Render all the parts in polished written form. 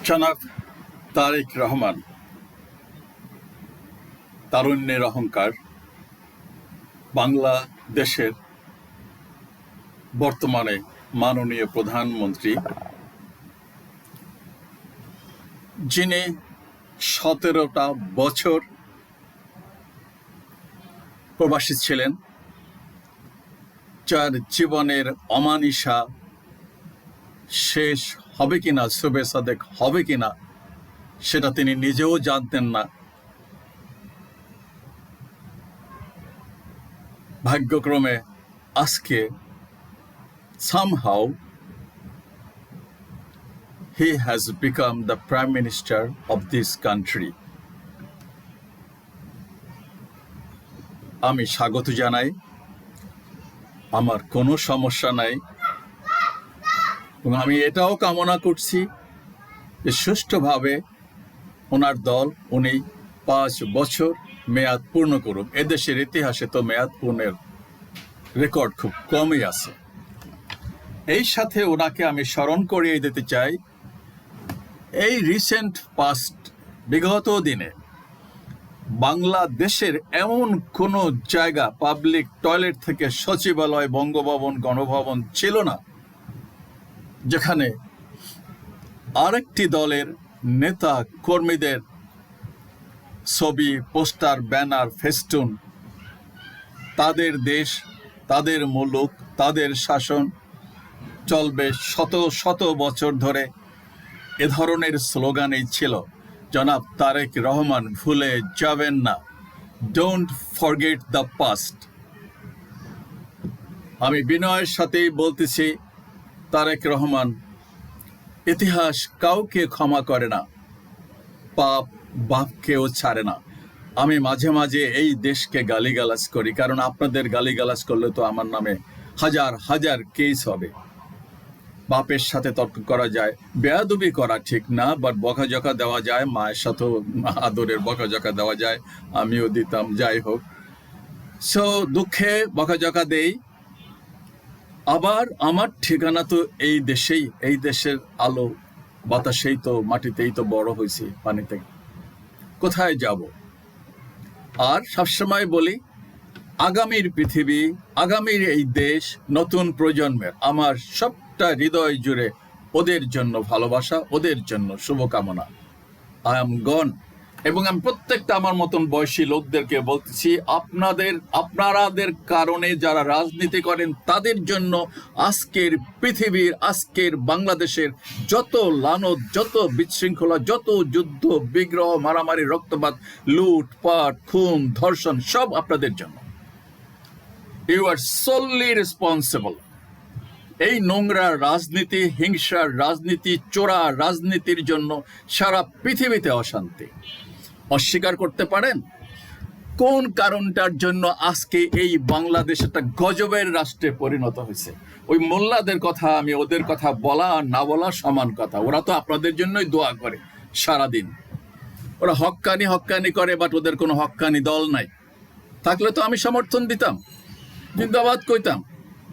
জনাব তারেক রহমান, তারুণ্যের অহংকার, বাংলাদেশের বর্তমানে মাননীয় প্রধানমন্ত্রী, যিনি 17টা বছর প্রবাসী ছিলেন, যার জীবনের অমানিসা শেষ হবে কিনা, শুভে সাদেক হবে কিনা সেটা তিনি নিজেও জানতেন না। ভাগ্যক্রমে আজকে somehow he has become the Prime Minister of this country. আমি স্বাগত জানাই, আমার কোনো সমস্যা নাই, এবং আমি এটাও কামনা করছি যে সুষ্ঠুভাবে ওনার দল উনি 5 বছর মেয়াদ পূর্ণ করুক। এদেশের ইতিহাসে তো মেয়াদ পূর্ণের রেকর্ড খুব কমই আছে। এই সাথে ওনাকে আমি স্মরণ করিয়ে দিতে চাই, এই রিসেন্ট পাস্ট বিগত দিনে বাংলাদেশের এমন কোনো জায়গা, পাবলিক টয়লেট থেকে সচিবালয়, বঙ্গভবন, গণভবন ছিল না যেখানে আরেকটি দলের নেতা কর্মীদের ছবি, পোস্টার, ব্যানার, ফেস্টুন, তাদের দেশ, তাদের মুলুক, তাদের শাসন চলবে শত শত বছর ধরে, এ ধরনের স্লোগানই ছিল। জনাব তারেক রহমান, ভুলে যাবেন না, ডোন্ট ফরগেট দ্য পাস্ট। আমি বিনয়ের সাথেই বলতেছি, তারেক রহমান, ইতিহাস কাউকে ক্ষমা করে না, পাপ বাপকেও ছাড়ে না। আমি মাঝে মাঝে এই দেশকে গালিগালাজ করি, কারণ আপনাদের গালিগালাজ করলে তো আমার নামে হাজার হাজার কেস হবে। বাপের সাথে তর্ক করা যায়, বেয়াদবি করা ঠিক না, বাট বকাঝকা দেওয়া যায়, মায়ের সাথেও আদরের বকাঝকা দেওয়া যায়, আমিও দিতাম, যাই হোক। সো দুঃখে বকাঝকা দেই, আবার আমার ঠিকানা তো এই দেশেই, এই দেশের আলো বাতাসেই তো, মাটিতেই তো বড় হয়েছি, পানিতে কোথায় যাব। আর সবসময় বলি, আগামীর পৃথিবী, আগামীর এই দেশ নতুন প্রজন্মের, আমার সবটা হৃদয় জুড়ে ওদের জন্য ভালোবাসা, ওদের জন্য শুভকামনা। আই এম গন। এবং আমি প্রত্যেকটা আমার মতন বয়সী লোকদেরকে বলতেছি, আপনারাদের কারণে যারা রাজনীতি করেন তাদের জন্য আজকের পৃথিবীর, আজকের বাংলাদেশের যত লানত, যত বিশৃঙ্খলা, যত যুদ্ধ বিগ্রহ, মারামারি, রক্তপাত, লুটপাট, খুন, ধর্ষণ, সব আপনাদের জন্য। You are solely responsible. এই নোংরা রাজনীতি, হিংসার রাজনীতি, চোরা রাজনীতির জন্য সারা পৃথিবীতে অশান্তি। অস্বীকার করতে পারেন কোন কারণটার জন্য আজকে এই বাংলাদেশ একটা গজবের রাষ্ট্রে পরিণত হয়েছে? ওই মোল্লাদের কথা, আমি ওদের কথা বলা আর না বলা সমান কথা। ওরা তো আপনাদের জন্যই দোয়া করে সারাদিন, ওরা হক্কানি হক্কানি করে, বাট ওদের কোনো হক্কানি দল নাই। থাকলে তো আমি সমর্থন দিতাম, জিন্দাবাদ কইতাম।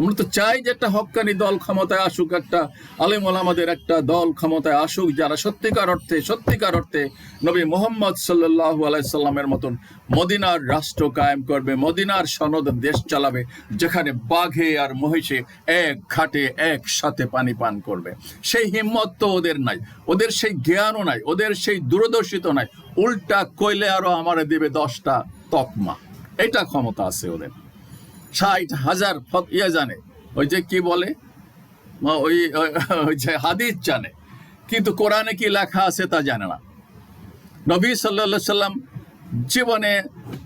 আমরা তো চাই যে একটা হক্কানি দল ক্ষমতায় আসুক, একটা আলেম ওলামাদের একটা দল ক্ষমতায় আসুক, যারা সত্যিকার অর্থে নবী মুহাম্মদ সাল্লাল্লাহু আলাইহি সাল্লামের মতন মদিনার রাষ্ট্র কায়েম করবে, মদিনার সনদ দেশ চালাবে, যেখানে বাঘে আর মহিষে এক ঘাটে একসাথে পানি পান করবে। সেই হিম্মত তো ওদের নাই, ওদের সেই জ্ঞানও নাই, ওদের সেই দূরদর্শিতা নাই। উল্টা কইলে আরো আমারে দেবে 10টা তকমা, এটা ক্ষমতা আছে ওদের। 60,000 জানে, ওই যে কি বলে, ওই যে হাদিস জানে, কিন্তু কোরআনে কি লেখা আছে তা জানে না। নবী সাল্লাল্লাহু আলাইহি সাল্লাম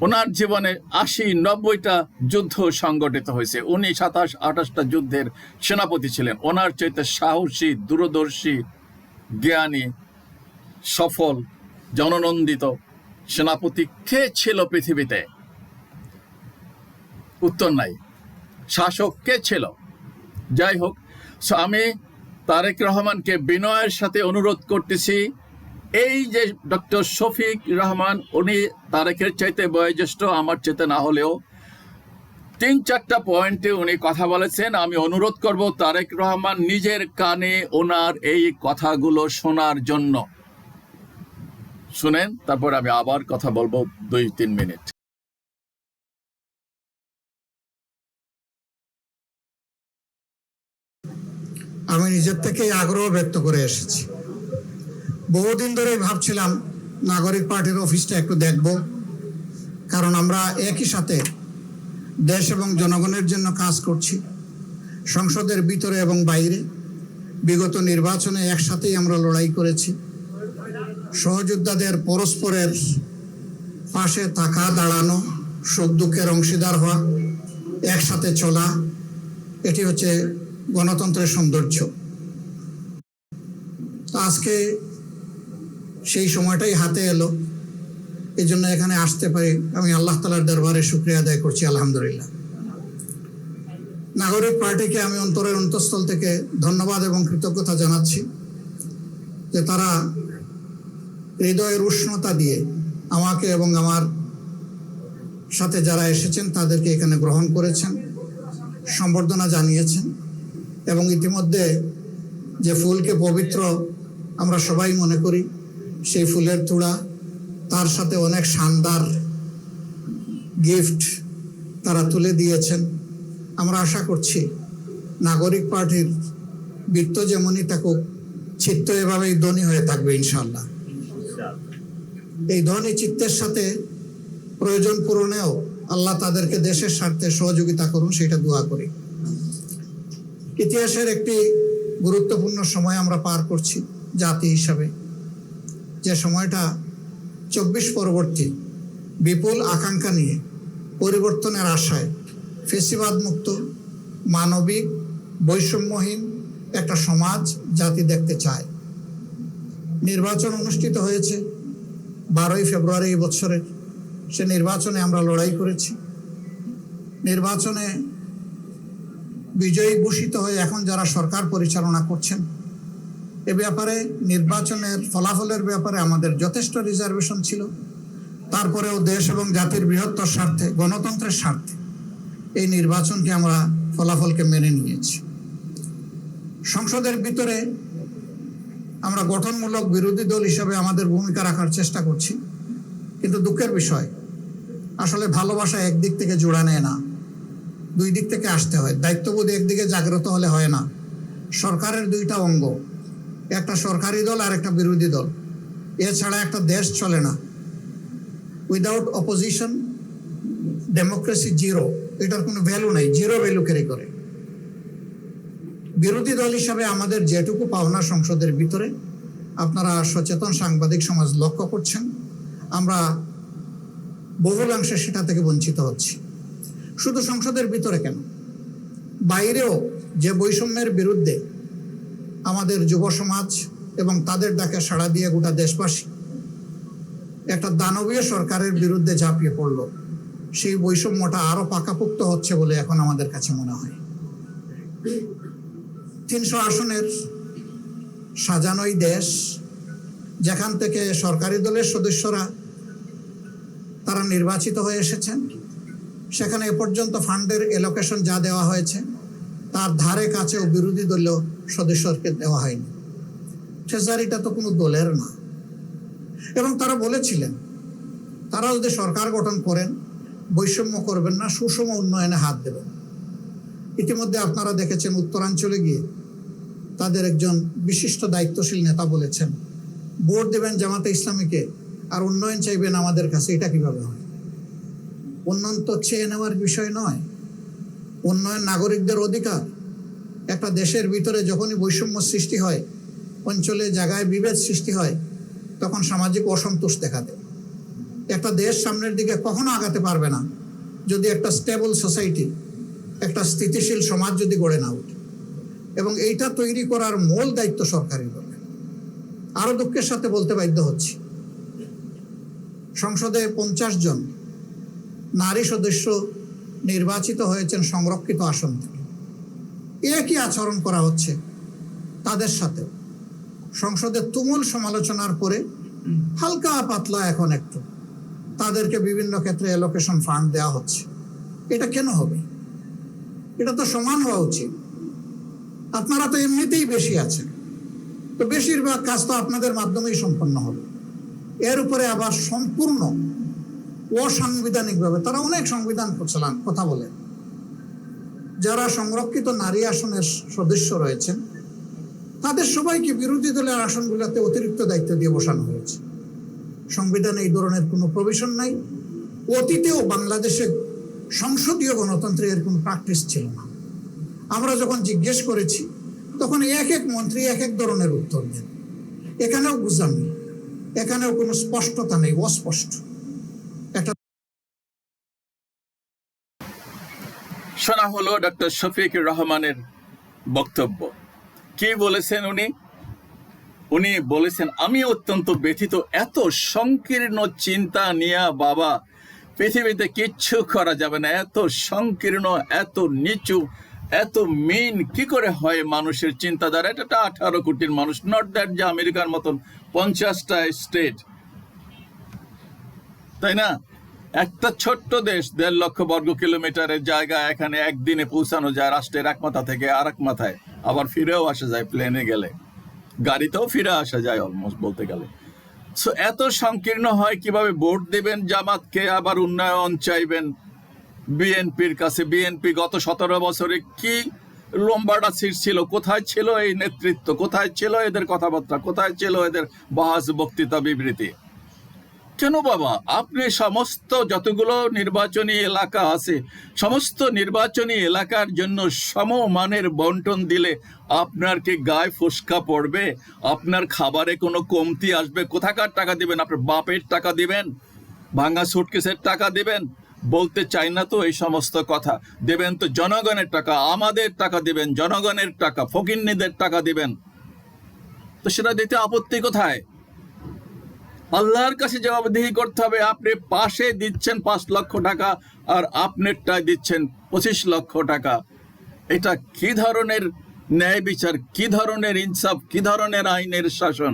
ওনার জীবনে 80-90টা যুদ্ধ সংগঠিত হয়েছে। উনি 27-28টা যুদ্ধের সেনাপতি ছিলেন। ওনার চাইতে সাহসী, দূরদর্শী, জ্ঞানী, সফল, জননন্দিত সেনাপতি কে ছিল পৃথিবীতে? উত্তর নাই। শাসক কে ছিল? যাই হোক, আমি তারেক রহমানকে বিনয়ের সাথে অনুরোধ করতেছি, এই যে ডক্টর শফিক রহমান, উনি তারেকের চাইতে বয়োজ্যেষ্ঠ, আমার চাইতে না হলেও 3-4টা পয়েন্টে উনি কথা বলেছেন। আমি অনুরোধ করব তারেক রহমান নিজের কানে ওনার এই কথাগুলো শোনার জন্য। শুনেন, তারপর আমি আবার কথা বলবো 2-3 মিনিট। আমি নিজের থেকে আগ্রহ ব্যক্ত করে এসেছি। বহুদিন ধরেই ভাবছিলাম নাগরিক পার্টির অফিসটা একটু দেখব, কারণ আমরা একই সাথে দেশ এবং জনগণের জন্য কাজ করছি, সংসদের ভিতরে এবং বাইরে। বিগত নির্বাচনে একসাথেই আমরা লড়াই করেছি। সহযোদ্ধাদের পরস্পরের পাশে থাকা, দাঁড়ানো, সুখ দুঃখের অংশীদার হওয়া, একসাথে চলা, এটি হচ্ছে গণতন্ত্রের সৌন্দর্য। আজকে সেই সময়টাই হাতে এলো, এই জন্য এখানে আসতে পারি। আমি আল্লাহ তাআলার দরবারে শুকরিয়া আদায় করছি, আলহামদুলিল্লাহ। নাগরিক পার্টিকে আমি অন্তরের অন্তঃস্থল থেকে ধন্যবাদ এবং কৃতজ্ঞতা জানাচ্ছি যে তারা হৃদয়ের উষ্ণতা দিয়ে আমাকে এবং আমার সাথে যারা এসেছেন তাদেরকে এখানে গ্রহণ করেছেন, সম্বর্ধনা জানিয়েছেন এবং ইতিমধ্যে যে ফুলকে পবিত্র আমরা সবাই মনে করি, সেই ফুলের তোড়া, তার সাথে অনেক শানদার গিফট তারা তুলে দিয়েছেন। আমরা আশা করছি নাগরিক পার্টির বৃত্ত যেমনই থাকুক, চিত্ত এভাবেই ধনী হয়ে থাকবে ইনশাআল্লাহ। এই ধনী চিত্তের সাথে প্রয়োজন পূরণেও আল্লাহ তাদেরকে দেশের স্বার্থে সহযোগিতা করুন, সেটা দোয়া করি। ইতিহাসের একটি গুরুত্বপূর্ণ সময় আমরা পার করছি জাতি হিসাবে, যে সময়টা 24 পরবর্তী বিপুল আকাঙ্ক্ষা নিয়ে পরিবর্তনের আশায় ফেসিবাদ মুক্ত, মানবিক, বৈষম্যহীন একটা সমাজ জাতি দেখতে চায়। নির্বাচন অনুষ্ঠিত হয়েছে 12ই ফেব্রুয়ারি এই বছরের। সে নির্বাচনে আমরা লড়াই করেছি। নির্বাচনে বিজয়ী ঘোষিত হয়ে এখন যারা সরকার পরিচালনা করছেন, এ ব্যাপারে নির্বাচনের ফলাফলের ব্যাপারে আমাদের যথেষ্ট রিজার্ভেশন ছিল। তারপরেও দেশ এবং জাতির বৃহত্তর স্বার্থে, গণতন্ত্রের স্বার্থে এই নির্বাচনকে আমরা ফলাফলকে মেনে নিয়েছি। সংসদের ভিতরে আমরা গঠনমূলক বিরোধী দল হিসেবে আমাদের ভূমিকা রাখার চেষ্টা করছি, কিন্তু দুঃখের বিষয়, আসলে ভালোবাসা একদিক থেকে জোড়া নেয় না, দুই দিক থেকে আসতে হয়। দায়িত্ববোধ একদিকে জাগ্রত হলে হয় না। সরকারের দুইটা অঙ্গ, একটা সরকারি দল আর একটা বিরোধী দল, এছাড়া একটা দেশ চলে না। উইদাউট অপোজিশন ডেমোক্রেসি জিরো, এটার কোনো ভ্যালু নাই, জিরো ভ্যালু ক্যারি করে। বিরোধী দল হিসাবে আমাদের যেটুকু পাওনা সংসদের ভিতরে, আপনারা সচেতন সাংবাদিক সমাজ লক্ষ্য করছেন, আমরা বহুলাংশে সেটা থেকে বঞ্চিত হচ্ছি। শুধু সংসদের ভিতরে কেন, বাইরেও যে বৈষম্যের বিরুদ্ধে আমাদের যুব সমাজ এবং তাদের ডাকে সাড়া দিয়ে গোটা দেশবাসী একটা দানবীয় সরকারের বিরুদ্ধে ঝাঁপিয়ে পড়ল, সেই বৈষম্যটা আরো পাকাপোক্ত হচ্ছে বলে এখন আমাদের কাছে মনে হয়। 300 আসনের সাজানোই দেশ, যেখান থেকে সরকারি দলের সদস্যরা তারা নির্বাচিত হয়ে এসেছেন, সেখানে এ পর্যন্ত ফান্ডের এলোকেশন যা দেওয়া হয়েছে তার ধারে কাছেও বিরোধী দলীয় সদস্যকে দেওয়া হয়নি। ট্রেজারিটা তো কোনো দলের না। এবং তারা বলেছিলেন তারা যদি সরকার গঠন করেন বৈষম্য করবেন না, সুষম উন্নয়নে হাত দেবেন। ইতিমধ্যে আপনারা দেখেছেন উত্তরাঞ্চলে গিয়ে তাদের একজন বিশিষ্ট দায়িত্বশীল নেতা বলেছেন, ভোট দেবেন জামাতে ইসলামীকে আর উন্নয়ন চাইবেন আমাদের কাছে, এটা কিভাবে হয়? উন্নয়ন তো চেয়ে নেওয়ার বিষয় নয়, উন্নয়ন নাগরিকদের অধিকার। একটা দেশের ভিতরে যখনই বৈষম্য সৃষ্টি হয়, অঞ্চলে জায়গায় বিভেদ সৃষ্টি হয়, তখন সামাজিক অসন্তোষ দেখা দেয়। একটা দেশ সামনের দিকে কখনো আগাতে পারবে না যদি একটা স্টেবল সোসাইটি, একটা স্থিতিশীল সমাজ যদি গড়ে না ওঠে। এবং এইটা তৈরি করার মূল দায়িত্ব সরকারি দলের। আরো দুঃখের সাথে বলতে বাধ্য হচ্ছি, সংসদে 50 জন নারী সদস্য নির্বাচিত হয়েছেন সংরক্ষিত আসন থেকে। একই আচরণ করা হচ্ছে তাদের সাথে। সংসদে তুমুল সমালোচনার পরে হালকা পাতলা এখন একটু তাদেরকে বিভিন্ন ক্ষেত্রে অ্যালোকেশন ফান্ড দেওয়া হচ্ছে। এটা কেন হবে? এটা তো সমান হওয়া উচিত। আপনারা তো এমনিতেই বেশি আছেন, তো বেশিরভাগ কাজ তো আপনাদের মাধ্যমেই সম্পন্ন হবে। এর উপরে আবার সম্পূর্ণ অসাংবিধানিক ভাবে তারা অনেক সংবিধান কথা বলে। যারা সংরক্ষিত নারী আসনের সদস্য রয়েছেন তাদের সবাইকে বিরোধী দলের আসনগুলোতে অতিরিক্ত দায়িত্ব দিয়ে বসানো হয়েছে। সংবিধানে এই ধরনের কোনো প্রভিশন নাই। অতীতেও বাংলাদেশে সংসদীয় গণতন্ত্রে এর কোনো প্র্যাকটিস ছিল না। আমরা যখন জিজ্ঞেস করেছি তখন এক এক মন্ত্রী এক এক ধরনের উত্তর দেন। এখানেও বুঝামি, এখানেও কোনো স্পষ্টতা নেই, অস্পষ্ট একটা। শোনা হলো ডক্টর শফিকুর রহমানের বক্তব্য। কি বলেছেন উনি বলেছেন, আমি অত্যন্ত ব্যথিত, এত সংকীর্ণ চিন্তা নিয়ে বাবা পৃথিবীতে কিচ্ছু করা যাবে না, এত সংকীর্ণ, এত নিচু, এত মিন কি করে হয় মানুষের চিন্তাধারা। এটা 18 কোটির মানুষ, নট দ্যাট যে আমেরিকার মতন 50টা স্টেট, তাই না? একটা ছোট্ট দেশ, 1.5 লক্ষ বর্গ কিলোমিটারের জায়গা, এখানে একদিনে পৌঁছানো যায় রাষ্ট্রের এক মাথা থেকে আর এক মাথায়, আবার ফিরেও আসা যায়, প্লেনে গেলে, গাড়িতেও ফিরে আসা যায় অলমোস্ট বলতে গেলে। সো এত সংকীর্ণ হয় কিভাবে? ভোট দেবেন জামাতকে, আবার উন্নয়ন চাইবেন বিএনপির কাছে। বিএনপি গত 17 বছরে কি লম্বাটা ছিল? কোথায় ছিল এই নেতৃত্ব? কোথায় ছিল এদের কথাবার্তা? কোথায় ছিল এদের বাহাস বক্তৃতা বিবৃতি? কেন বাবা আপনি সমস্ত যতগুলো নির্বাচনী এলাকা আছে, সমস্ত নির্বাচনী এলাকার জন্য সমমানের বন্টন দিলে আপনার কি গায়ে ফোসকা পড়বে? আপনার খাবারে কোনো কমতি আসবে? কোথাকার টাকা দিবেন? আপনার বাপের টাকা দিবেন? ভাঙা সুটকেসের টাকা দিবেন? বলতে চাই না তো এই সমস্ত কথা। দেবেন তো জনগণের টাকা, আমাদের টাকা দিবেন, জনগণের টাকা, ফকিন্নিদের টাকা দিবেন। তো সেটা দিতে আপত্তি কোথায়? আল্লাহর কাছে জবাবদিহি করতে হবে। আপনি পাশে দিচ্ছেন 5 লক্ষ টাকা আর আপনারটায় দিচ্ছেন 25 লক্ষ টাকা। এটা কি ধরনের ন্যায় বিচার, কি ধরনের ইনসাফ, কি ধরনের আইনের শাসন?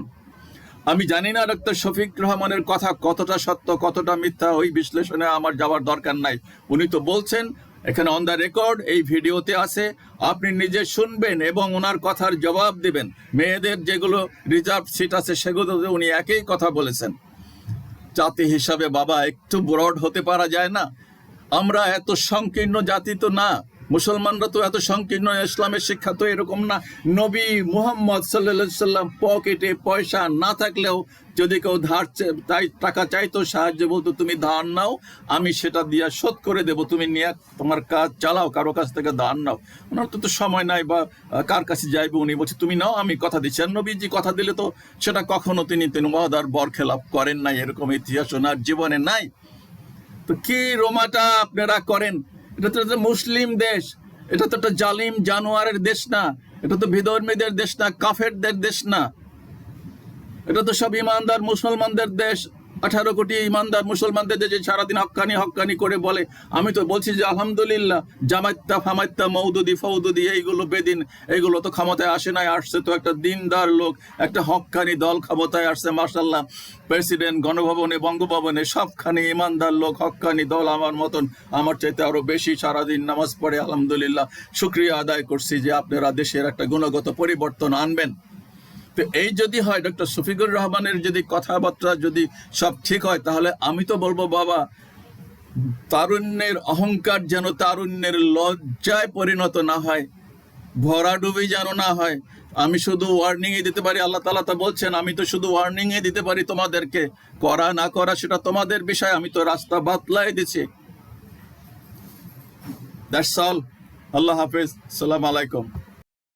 আমি জানি না ডক্টর শফিকুর রহমানের কথা কতটা সত্য কতটা মিথ্যা, ওই বিশ্লেষণে আমার যাওয়ার দরকার নাই। উনি তো বলছেন, এখানে অন দ্য রেকর্ড, এই ভিডিওতে আছে, আপনি নিজে শুনবেন এবং ওনার কথার জবাব দিবেন। মেয়েদের যেগুলো রিজার্ভ সিট আছে সেগুলোতে উনি একই কথা বলেছেন। জাতি হিসাবে বাবা একটু ব্রড হতে পারা যায় না? আমরা এত সংকীর্ণ জাতি তো না, মুসলমানরা তো এত সংকীর্ণ, ইসলামের শিক্ষা তো এরকম না। নবী মুহাম্মদ সাল্লাল্লাহু আলাইহি সাল্লাম পকেটে পয়সা না থাকলেও যদি কেউ তাই টাকা চাইতো, সাহায্য বলতো, তুমি ধার নাও, আমি সেটা দিয়ে শোধ করে দেবো, তুমি নিয়ে তোমার কাজ চালাও, কারো কাছ থেকে ধার নাও। ওনার তো সময় নাই বা কার কাছে যাইবে, উনি বলছে তুমি নাও, আমি কথা দিচ্ছি। আর নবীজি কথা দিলে তো সেটা কখনো তিনি ওয়াদার বরখেলাপ করেন নাই, এরকম ইতিহাস ওনার জীবনে নাই। তো কি রোমাটা আপনারা করেন? এটা তো মুসলিম দেশ, এটা তো একটা জালিম জানোয়ারের দেশ না, এটা তো বিধর্মীদের দেশ না, কাফেরদের দেশ না, এটা তো সব ইমানদার মুসলমানদের দেশ। 18 কোটি ইমানদার মুসলমানদের দেশে সারাদিন হক্কানি হক্কানি করে বলে। আমি তো বলছি যে আলহামদুলিল্লাহ, জামাইত্তা ফামাইত্তা মৌদুদি ফৌদুদি এইগুলো বেদিন, এইগুলো তো ক্ষমতায় আসে নাই, আসছে তো একটা দিনদার লোক, একটা হক্কানি দল ক্ষমতায় আসছে, মাশাআল্লাহ। প্রেসিডেন্ট, গণভবনে, বঙ্গভবনে সবখানে ইমানদার লোক, হক্কানি দল, আমার মতন, আমার চাইতে আরো বেশি সারাদিন নামাজ পড়ে। আলহামদুলিল্লাহ, শুকরিয়া আদায় করছি যে আপনারা দেশের একটা গুণগত পরিবর্তন আনবেন। তো এই যদি হয়, ডক্টর শফিকুর রহমানের যদি কথাবার্তা যদি সব ঠিক হয়, তাহলে আমি তো বলবো বাবা, তারুণ্যের অহংকার যেন তারুণ্যের লজ্জায় পরিণত না হয়, ভরাডুবি যেন না হয়। আমি শুধু ওয়ার্নিং এ দিতে পারি, আল্লাহ তাআলা তা বলছেন, আমি তো শুধু ওয়ার্নিং এ দিতে পারি তোমাদেরকে, করা না করা সেটা তোমাদের বিষয়, আমি তো রাস্তা বাতলাই দিচ্ছি। That's all. আল্লাহ হাফেজ, আসসালামু আলাইকুম।